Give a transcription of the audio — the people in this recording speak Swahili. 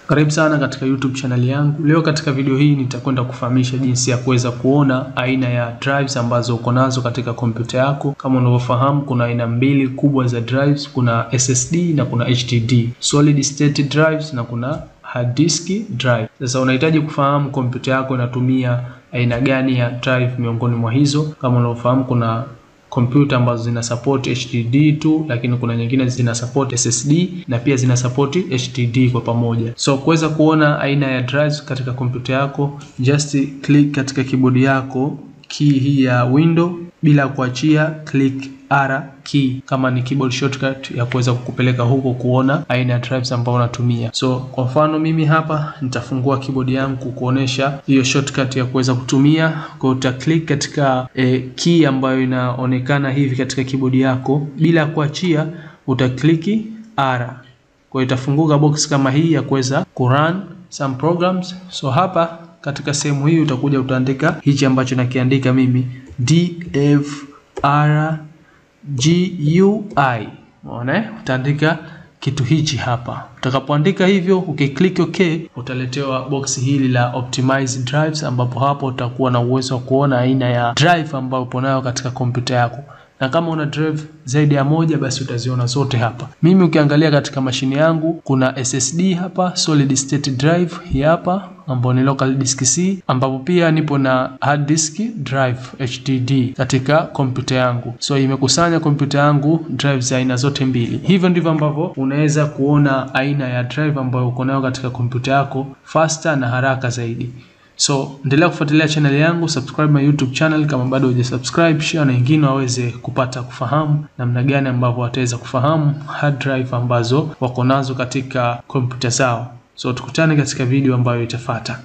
Karibu sana katika YouTube channel yangu. Leo katika video hii nitakwenda kufahamisha jinsi ya kuweza kuona aina ya drives ambazo uko nazo katika kompyuta yako. Kama unavyofahamu kuna aina mbili kubwa za drives, kuna SSD na kuna HDD. Solid state drives na kuna hard disk drive. Sasa unahitaji kufahamu kompyuta yako inatumia aina gani ya drive miongoni mwa hizo. Kama unavyofahamu kuna kompyuta ambazo zina support HDD tu, lakini kuna nyingine zina support SSD na pia zina support HDD kwa pamoja. So kuweza kuona aina ya drives katika kompyuta yako, just click katika keyboard yako key hii ya window bila kuachia, click R key kama ni keyboard shortcut ya kuweza kukupeleka huko kuona aina ya drives ambazo unatumia. So kwa mfano mimi hapa nitafungua keyboard yangu kuonesha hiyo shortcut ya kuweza kutumia. Kwa uta click katika key ambayo inaonekana hivi katika keyboard yako bila kuachia, uta click R. Kwa itafunguka box kama hii ya kuweza kurun some programs. So hapa katika sehemu hii utakuja utaandika hichi ambacho nakiandika mimi, DFRGUI. Unaona? Utaandika kitu hichi hapa. Utakapoandika hivyo, ukiklik OK, utaletewa box hili la optimize drives, ambapo hapo utakuwa na uwezo wa kuona aina ya drive ambayo upo nayo katika kompyuta yako. Na kama una drive zaidi ya moja basi utaziona zote hapa. Mimi ukiangalia katika mashine yangu kuna SSD hapa, solid state drive hii hapa ambapo ni local disk C, ambapo pia nipo na hard disk drive HDD katika kompyuta yangu. So imekusanya kompyuta yangu drives aina zote mbili. Hivyo ndivyo ambavyo unaweza kuona aina ya drive ambayo uko nayo katika kompyuta yako faster na haraka zaidi. So endelea kufuatilia channel yangu, subscribe my YouTube channel kama bado hujasubscribe, share na wengine waweze kupata kufahamu namna gani ambavyo wataweza kufahamu hard drive ambazo wako nazo katika kompyuta zao. So tukutane katika video ambayo itafuata.